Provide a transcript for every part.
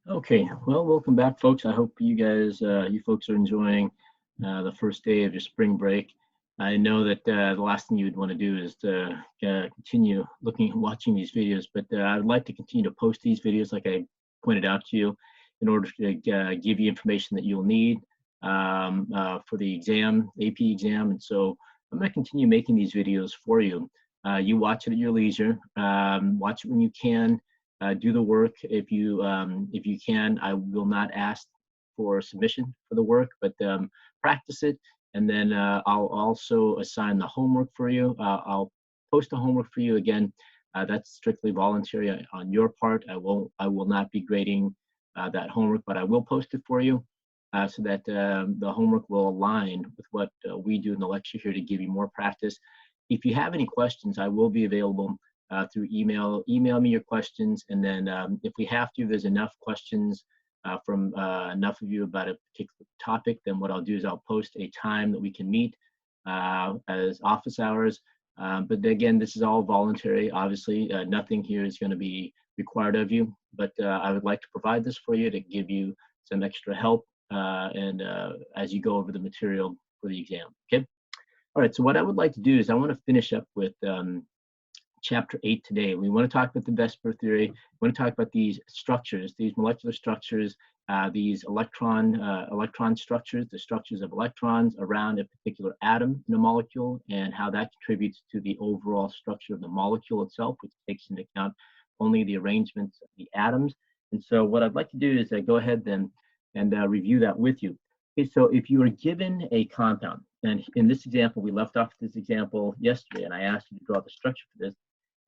Okay, well, welcome back, folks. I hope you folks are enjoying the first day of your spring break. I know that the last thing you would want to do is to continue looking and watching these videos, but I would like to continue to post these videos like I pointed out to you in order to give you information that you'll need for the exam, AP exam. And so I'm going to continue making these videos for you. You watch it at your leisure, watch it when you can. Do the work if you can. I will not ask for submission for the work, but practice it, and then I'll also assign the homework for you. I'll post the homework for you again. That's strictly voluntary on your part. I will not be grading that homework, but I will post it for you so that the homework will align with what we do in the lecture here to give you more practice. If you have any questions, I will be available through email. Email me your questions, and then if we have to, there's enough questions from enough of you about a particular topic, then what I'll do is I'll post a time that we can meet as office hours. But again, this is all voluntary. Obviously, nothing here is going to be required of you, but I would like to provide this for you to give you some extra help and as you go over the material for the exam. Okay. All right. So what I would like to do is I want to finish up with chapter 8 today. We want to talk about the VSEPR theory. We want to talk about these structures, these molecular structures, these electron structures, the structures of electrons around a particular atom in a molecule, and how that contributes to the overall structure of the molecule itself, which takes into account only the arrangements of the atoms. And so what I'd like to do is go ahead then and review that with you. Okay, so if you are given a compound, and in this example, we left off this example yesterday, and I asked you to draw the structure for this.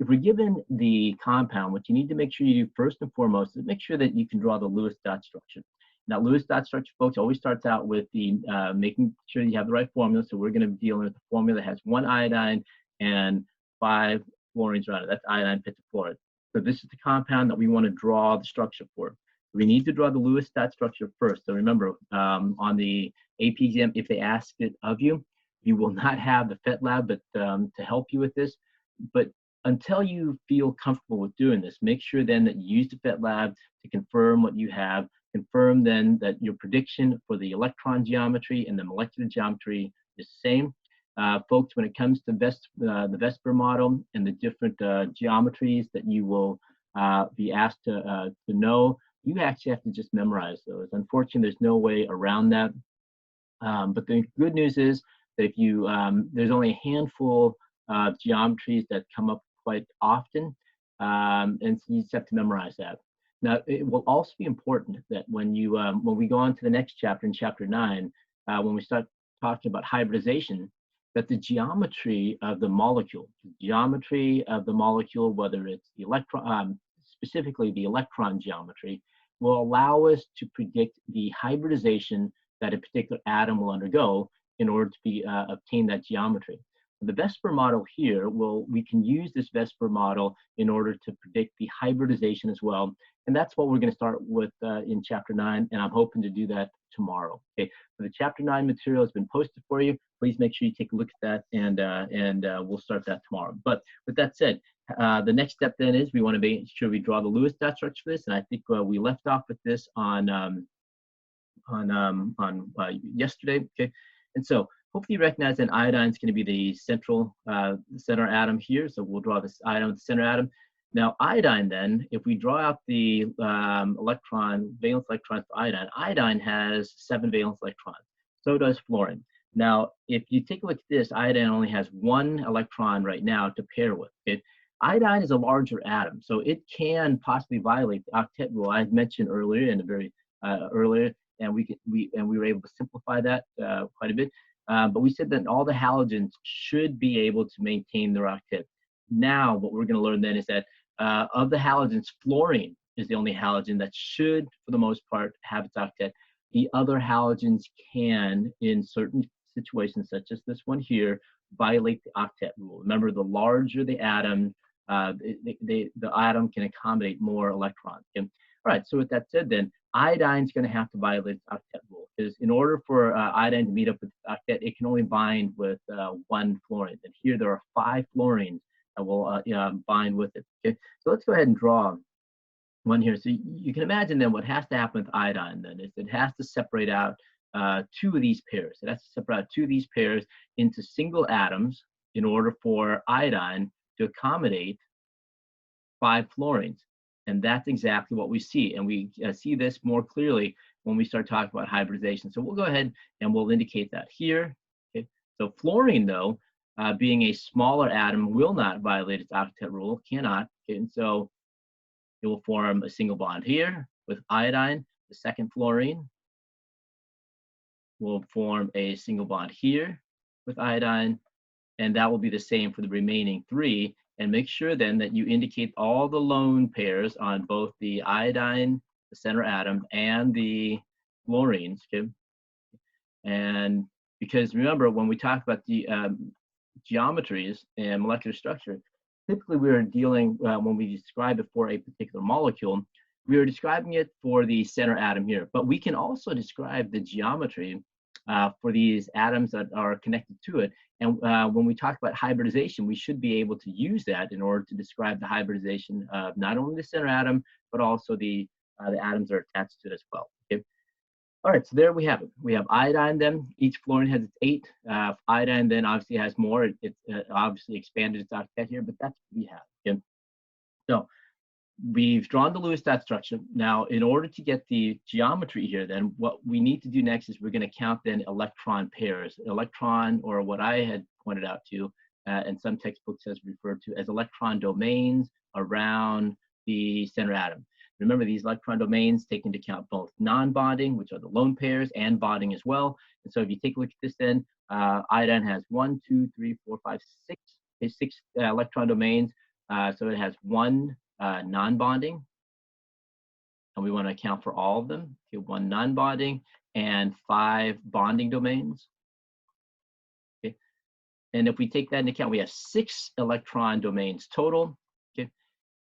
If we're given the compound, what you need to make sure you do first and foremost is make sure that you can draw the Lewis dot structure. Now, Lewis dot structure, folks, always starts out with the making sure you have the right formula. So we're going to be dealing with the formula that has 1 iodine and 5 fluorines around it. That's iodine pentafluoride. So this is the compound that we want to draw the structure for. We need to draw the Lewis dot structure first. So remember, on the AP exam, if they ask it of you, you will not have the PhET lab but to help you with this. But until you feel comfortable with doing this, make sure then that you use the PhET lab to confirm what you have. Confirm then that your prediction for the electron geometry and the molecular geometry is the same. Folks, when it comes to the VSEPR model and the different geometries that you will be asked to know, you actually have to just memorize those. Unfortunately, there's no way around that. But the good news is that if you, there's only a handful of geometries that come up quite often, and so you just have to memorize that. Now, it will also be important that when we go on to the next chapter, in chapter 9, when we start talking about hybridization, that the geometry of the molecule, whether it's the electron, specifically the electron geometry, will allow us to predict the hybridization that a particular atom will undergo in order to obtain that geometry. The VSEPR model here, we can use this VSEPR model in order to predict the hybridization as well. And that's what we're going to start with in chapter 9, and I'm hoping to do that tomorrow. Okay, so the chapter 9 material has been posted for you. Please make sure you take a look at that, and we'll start that tomorrow. But with that said, the next step then is we want to make sure we draw the Lewis dot structure for this, and I think we left off with this on yesterday. Okay, and so hopefully you recognize that iodine is going to be the center atom here. So we'll draw this iodine with the center atom. Now iodine then, if we draw out the valence electrons for iodine has 7 valence electrons. So does fluorine. Now, if you take a look at this, iodine only has 1 electron right now to pair with. Okay? Iodine is a larger atom, so it can possibly violate the octet rule I mentioned earlier earlier, and we were able to simplify that quite a bit. But we said that all the halogens should be able to maintain their octet. Now, what we're going to learn then is that of the halogens, fluorine is the only halogen that should, for the most part, have its octet. The other halogens can, in certain situations, such as this one here, violate the octet rule. Remember, the larger the atom, the atom can accommodate more electrons. Okay? All right, so with that said then, iodine is going to have to violate the octet rule, because in order for iodine to meet up with the octet, it can only bind with 1 fluorine. And here there are 5 fluorines that will bind with it. Okay, so let's go ahead and draw one here. So you can imagine then what has to happen with iodine then is it has to separate out two of these pairs. It has to separate out two of these pairs into single atoms in order for iodine to accommodate 5 fluorines. And that's exactly what we see. And we see this more clearly when we start talking about hybridization. So we'll go ahead and we'll indicate that here. Okay. So fluorine, though, being a smaller atom, will not violate its octet rule, cannot. Okay. And so it will form a single bond here with iodine. The second fluorine will form a single bond here with iodine. And that will be the same for the remaining 3. And make sure then that you indicate all the lone pairs on both the iodine, the center atom, and the fluorines. Okay? And because remember, when we talk about the geometries and molecular structure, typically we are dealing, when we describe it for a particular molecule, we are describing it for the center atom here. But we can also describe the geometry for these atoms that are connected to it. And when we talk about hybridization, we should be able to use that in order to describe the hybridization of not only the center atom, but also the atoms that are attached to it as well. Okay. All right, so there we have it. We have iodine then. Each fluorine has its 8. Iodine then obviously has more. It obviously expanded its octet here, but that's what we have. Okay. So we've drawn the Lewis dot structure. Now, in order to get the geometry here, then what we need to do next is we're going to count then electron pairs. Electron, or what I had pointed out to, and some textbooks has referred to as electron domains around the center atom. Remember, these electron domains take into account both non-bonding, which are the lone pairs, and bonding as well. And so if you take a look at this then, iodine has 1, 2, 3, 4, 5, 6, 6 electron domains. So it has 1 non-bonding, and we want to account for all of them. Okay, 1 non-bonding and 5 bonding domains. Okay, and if we take that into account, we have 6 electron domains total. Okay,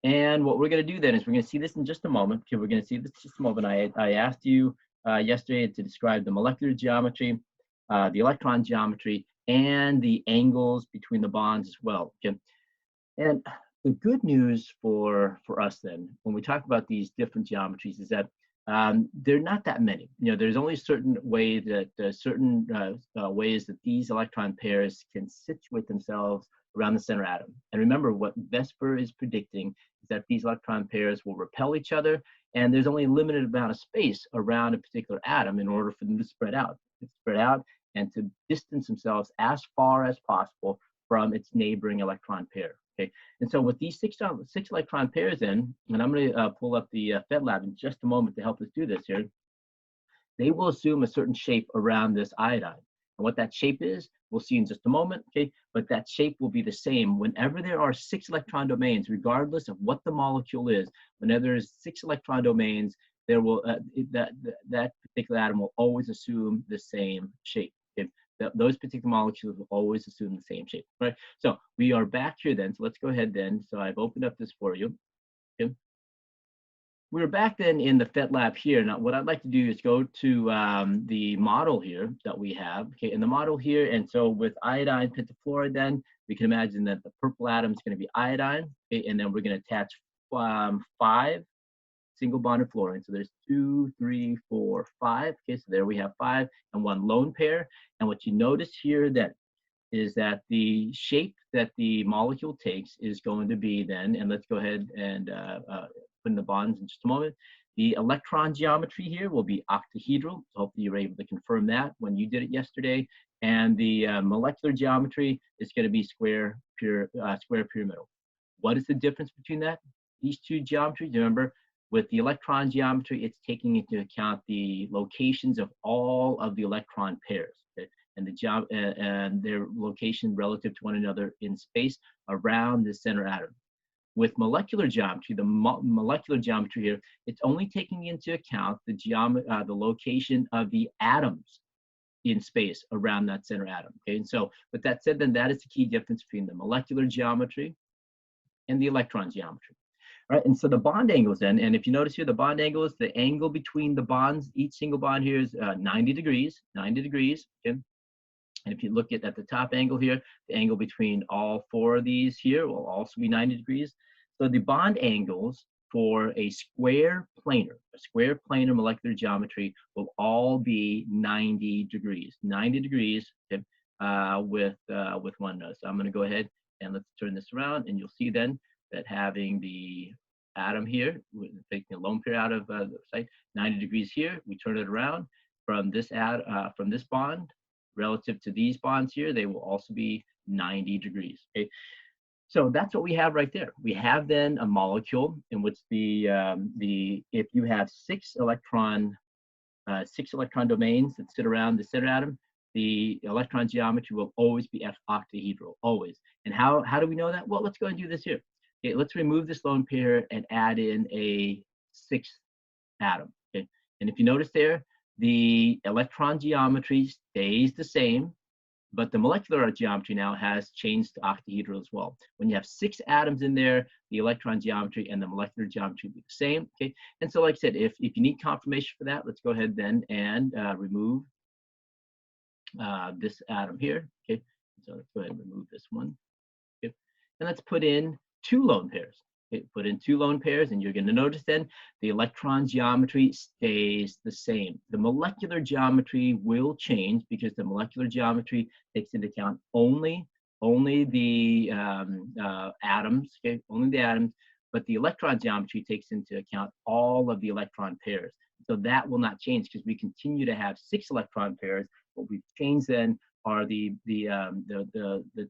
and what we're going to do then is we're going to see this in just a moment. Okay, we're going to see this in just a moment. I asked you yesterday to describe the molecular geometry, the electron geometry, and the angles between the bonds as well. Okay, and the good news for us then, when we talk about these different geometries, is that they're not that many. You know, there's only certain ways that ways that these electron pairs can situate themselves around the center atom. And remember, what VSEPR is predicting is that these electron pairs will repel each other, and there's only a limited amount of space around a particular atom in order for them to spread out. And to distance themselves as far as possible from its neighboring electron pair. Okay, and so with these 6 electron pairs in, and I'm going to pull up the FedLab in just a moment to help us do this here, they will assume a certain shape around this iodine. And what that shape is, we'll see in just a moment, okay? But that shape will be the same whenever there are 6 electron domains, regardless of what the molecule is. Whenever there's 6 electron domains, there will that particular atom will always assume the same shape. Okay? Those particular molecules will always assume the same shape, right? So we are back here then. So let's go ahead then. So I've opened up this for you. Okay. We're back then in the FedLab here. Now, what I'd like to do is go to the model here that we have. Okay, in the model here, and so with iodine pentafluoride, then we can imagine that the purple atom is going to be iodine. Okay, and then we're going to attach 5 single bonded fluorine. So there's 2, 3, 4, 5. Okay, so there we have 5 and 1 lone pair. And what you notice here then is that the shape that the molecule takes is going to be then, and let's go ahead and put in the bonds in just a moment. The electron geometry here will be octahedral. So hopefully you were able to confirm that when you did it yesterday. And the molecular geometry is going to be square pyramidal. What is the difference between that? These two geometries, remember, with the electron geometry, it's taking into account the locations of all of the electron pairs, okay? And their location relative to one another in space around the center atom. With molecular geometry, the molecular geometry here, it's only taking into account the location of the atoms in space around that center atom. Okay, and so with that said, then that is the key difference between the molecular geometry and the electron geometry. All right, and so the bond angles then, and if you notice here, the bond angle is the angle between the bonds. Each single bond here is 90 degrees, okay? And if you look at the top angle here, the angle between all 4 of these here will also be 90 degrees. So the bond angles for a square planar molecular geometry will all be 90 degrees. 90 degrees, okay, with one node. So I'm going to go ahead and let's turn this around, and you'll see then that having the atom here, taking the lone pair out of the site, 90 degrees here, we turn it around from this from this bond relative to these bonds here, they will also be 90 degrees. Okay, so that's what we have right there. We have then a molecule in which if you have six electron domains that sit around the center atom, the electron geometry will always be octahedral, always. And how do we know that? Well, let's go and do this here. Okay, let's remove this lone pair and add in a sixth atom. Okay, and if you notice there, the electron geometry stays the same, but the molecular geometry now has changed to octahedral as well. When you have six atoms in there, the electron geometry and the molecular geometry will be the same. Okay, and so like I said, if you need confirmation for that, let's go ahead then and remove this atom here. Okay, so let's go ahead and remove this one. Okay, and let's put in two lone pairs. Okay, put in two lone pairs, and you're going to notice then the electron geometry stays the same. The molecular geometry will change because the molecular geometry takes into account only the atoms, okay, only the atoms, but the electron geometry takes into account all of the electron pairs. So that will not change because we continue to have six electron pairs. What we've changed then are the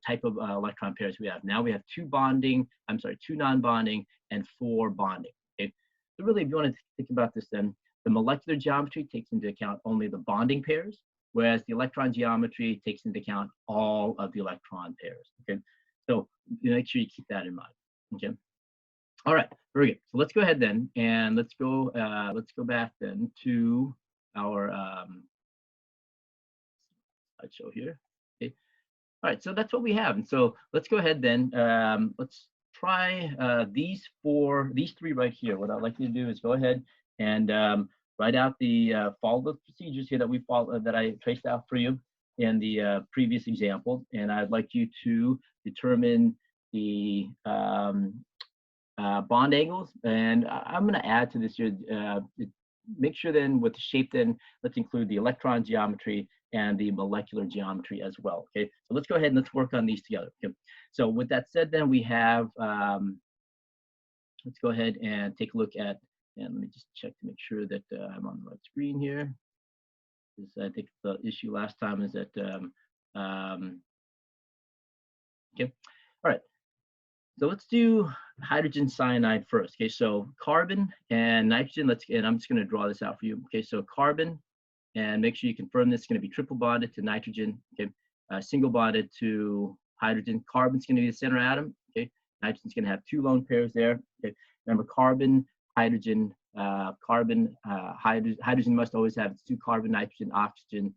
type of electron pairs we have. Now we have two non-bonding and four bonding. Okay, so really, if you want to think about this, then the molecular geometry takes into account only the bonding pairs, whereas the electron geometry takes into account all of the electron pairs. Okay, so make sure you keep that in mind. Okay, all right, very good. So let's go ahead then, and let's go back then to our slideshow here. Okay. All right, so that's what we have. And so let's go ahead then. Let's try these three right here. What I'd like you to do is go ahead and write out follow the procedures here that we follow, that I traced out for you in the previous example. And I'd like you to determine the bond angles. And I'm going to add to this here. Make sure then with the shape then, let's include the electron geometry and the molecular geometry as well. Okay, so let's go ahead and let's work on these together. Okay, so with that said, then we have, let's go ahead and take a look at, and let me just check to make sure that I'm on the right screen here. Because I think the issue last time is that, okay, all right. So let's do hydrogen cyanide first. Okay, so carbon and nitrogen, and I'm just going to draw this out for you. Okay, so carbon, and make sure you confirm this is going to be triple bonded to nitrogen. Okay, single bonded to hydrogen. Carbon's going to be the center atom. Okay, nitrogen's going to have two lone pairs there. Okay, remember carbon, hydrogen, hydrogen must always have its two carbon, nitrogen, oxygen,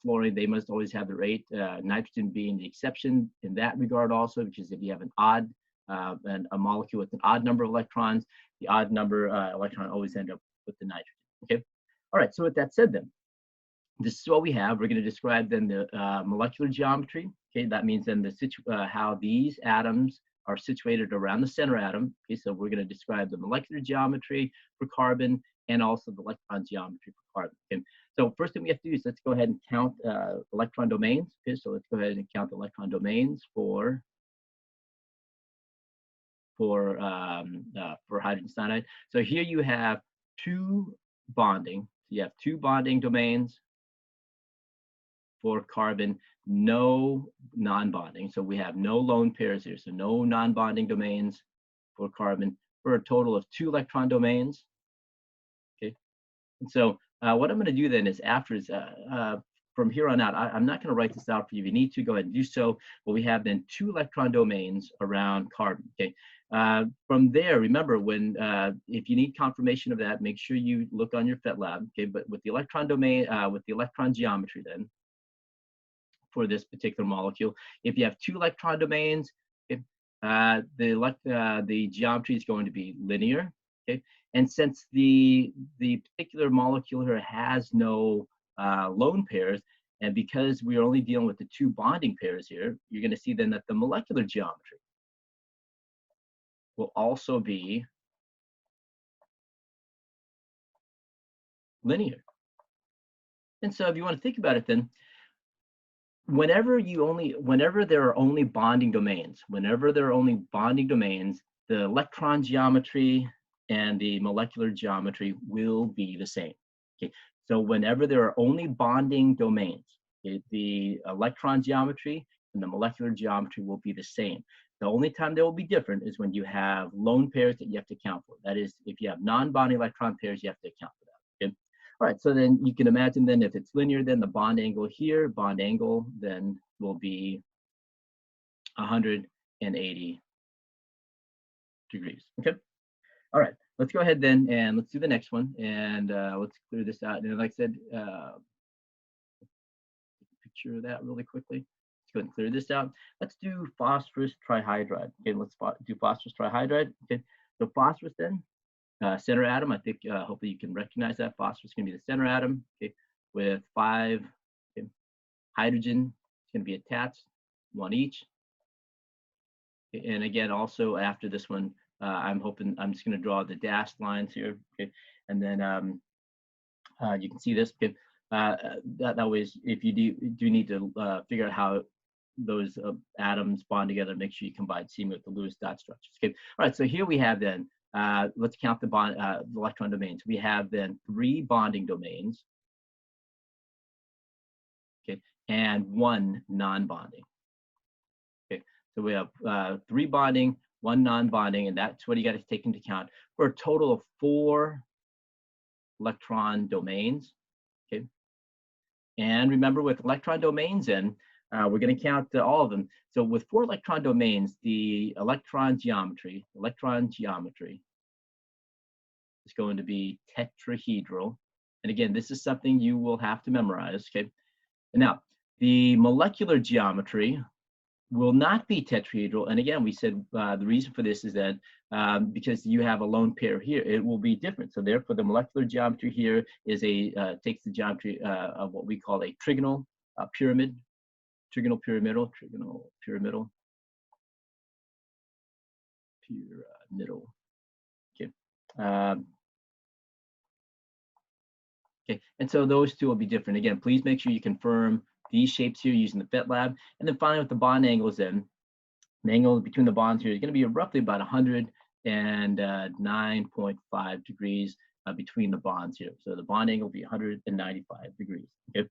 fluorine. They must always have the rate. Nitrogen being the exception in that regard also, because if you have an odd and a molecule with an odd number of electrons, the odd number electron always end up with the nitrogen. Okay, all right. So with that said, then this is what we have. We're going to describe then the molecular geometry. Okay, that means then how these atoms are situated around the center atom. Okay, so we're going to describe the molecular geometry for carbon and also the electron geometry for carbon. Okay, so first thing we have to do is let's go ahead and count electron domains. Okay, so let's go ahead and count the electron domains for hydrogen cyanide. So here you have two bonding. You have two bonding domains for carbon, no non-bonding. So we have no lone pairs here. So no non-bonding domains for carbon for a total of two electron domains. Okay. And so what I'm going to do then is from here on out, I'm not going to write this out for you. If you need to, go ahead and do so. But we have then two electron domains around carbon. Okay. From there, remember if you need confirmation of that, make sure you look on your PhET-Lab. Okay. But with the electron domain, with the electron geometry, then for this particular molecule, if you have two electron domains, the geometry is going to be linear. Okay. And since the particular molecule here has no lone pairs, and because we are only dealing with the two bonding pairs here, you're going to see then that the molecular geometry will also be linear. And so if you want to think about it, then whenever there are only bonding domains, the electron geometry and the molecular geometry will be the same. Okay, so whenever there are only bonding domains, okay, the electron geometry and the molecular geometry will be the same. The only time they will be different is when you have lone pairs that you have to account for. That is, if you have non-bonding electron pairs, you have to account for that. Okay. All right, so then you can imagine then if it's linear, then the bond angle here, bond angle, then will be 180 degrees. Okay. All right, let's go ahead then and let's do the next one, and let's clear this out. And like I said, picture of that really quickly. Let's go ahead and clear this out. Let's do phosphorus trihydride. Okay, let's do phosphorus trihydride. Okay, so phosphorus then, center atom. I think hopefully you can recognize that. Phosphorus is going to be the center atom. Okay, with 5 hydrogen is going to be attached, 1 each. Okay, and again, also after this one, I'm just going to draw the dashed lines here. Okay, and then you can see this. Okay, that way, if you do need to figure out how those atoms bond together, make sure you combine seam with the Lewis dot structures. Okay, all right. So here we have then. Let's count the electron domains. We have then 3 bonding domains. Okay, and 1 non-bonding. Okay, so we have 3 bonding, 1 non-bonding, and that's what you got to take into account for a total of 4 electron domains. Okay, and remember with electron domains in, we're going to count all of them. So with 4 electron domains, the electron geometry is going to be tetrahedral. And again, this is something you will have to memorize. Okay, and now the molecular geometry will not be tetrahedral. And again, we said the reason for this is that because you have a lone pair here, it will be different. So therefore, the molecular geometry here is takes the geometry of what we call a trigonal pyramid, pyramidal. Okay. Okay, and so those two will be different. Again, please make sure you confirm these shapes here using the FetLab. And then finally with the bond angles then, the angle between the bonds here is going to be roughly about 109.5 degrees between the bonds here. So the bond angle will be 195 degrees. Okay.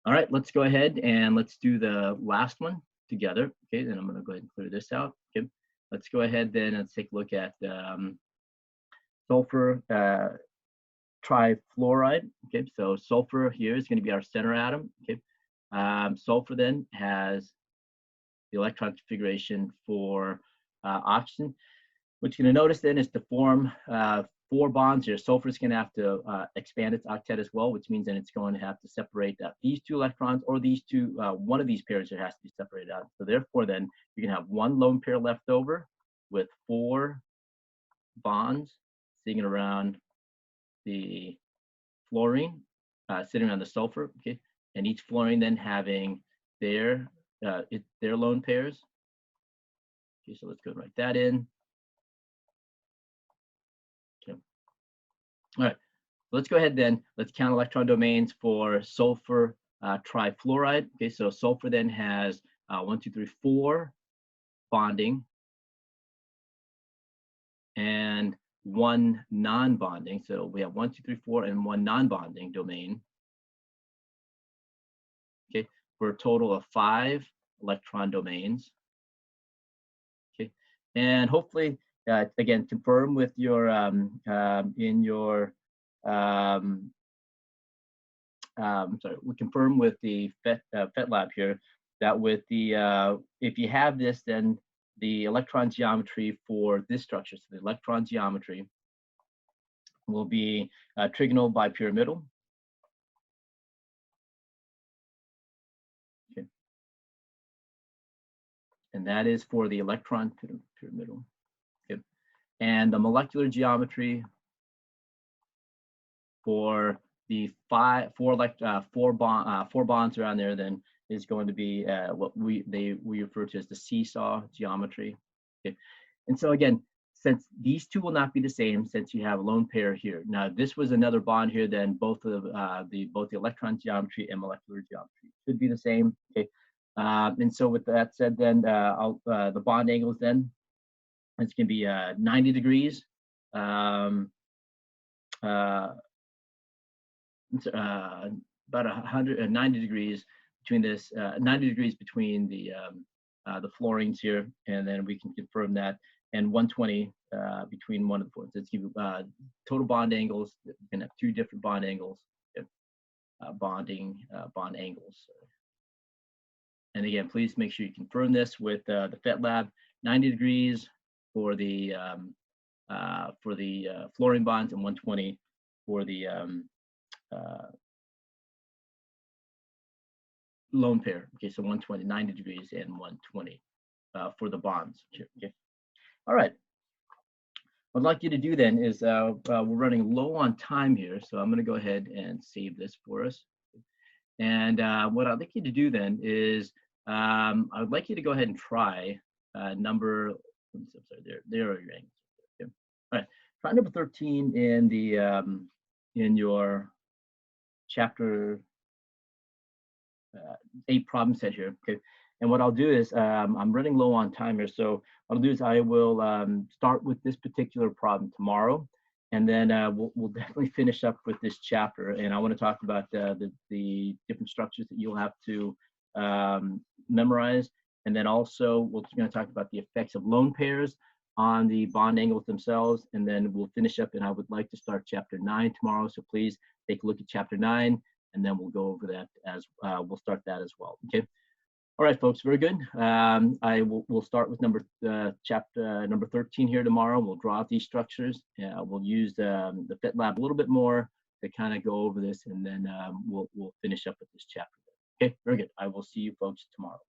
All right, let's go ahead and let's do the last one together. Okay, then I'm going to go ahead and clear this out. Okay, let's go ahead then and let's take a look at sulfur trifluoride. Okay, so sulfur here is going to be our center atom. Okay, sulfur then has the electron configuration for oxygen. What you're going to notice then is to form 4 bonds here. Sulfur is going to have to expand its octet as well, which means then it's going to have to separate these 2 electrons, or these 2, one of these pairs here has to be separated out. So therefore then you can have 1 lone pair left over with 4 bonds sitting around the fluorine, sitting around the sulfur. Okay, and each fluorine then having their lone pairs. Okay, so let's go and write that in. Okay. All right, let's go ahead then. Let's count electron domains for sulfur trifluoride. Okay, so sulfur then has 1, 2, 3, 4 bonding and 1 non-bonding. So we have 1, 2, 3, 4 and 1 non-bonding domain. Okay, for a total of 5 electron domains. Okay, and hopefully, again, confirm with your in your sorry, we confirm with the FetLab here that with the if you have this, then the electron geometry for this structure, so the electron geometry will be trigonal bipyramidal. Okay. And that is for the electron pyramidal. Okay. And the molecular geometry for the 4 bonds around there then is going to be what we refer to as the seesaw geometry. Okay. And so again, since these two will not be the same, since you have a lone pair here. Now, this was another bond here, then both of both the electron geometry and molecular geometry should be the same. Okay, and so with that said, then the bond angles then it's going to be 90 degrees. About 190 degrees between this, 90 degrees between the fluorines here, and then we can confirm that, and 120 between one of the fluorines. It's give total bond angles. You can have two different bond angles, bond angles. And again, please make sure you confirm this with the PhET lab. 90 degrees for the fluorine bonds, and 120 for the lone pair. Okay, so 120, 90 degrees, and 120 for the bonds. Okay. All right. What I'd like you to do then is we're running low on time here, so I'm going to go ahead and save this for us. And what I'd like you to do then is I would like you to go ahead and try number. I'm sorry, there are your angles. Okay. All right. Try number 13 in the in your chapter 8 problem set here. Okay. And what I'll do is I'm running low on time here, so what I'll do is I will start with this particular problem tomorrow, and then we'll definitely finish up with this chapter. And I want to talk about the different structures that you'll have to memorize, and then also we're going to talk about the effects of lone pairs on the bond angles themselves, and then we'll finish up. And I would like to start chapter 9 tomorrow, so please take a look at chapter 9, and then we'll go over that as we'll start that as well. Okay. All right, folks, very good. We'll start with chapter number 13 here tomorrow. We'll draw out these structures. We'll use the PhET lab a little bit more to kind of go over this, and then we'll finish up with this chapter. Okay, very good. I will see you folks tomorrow.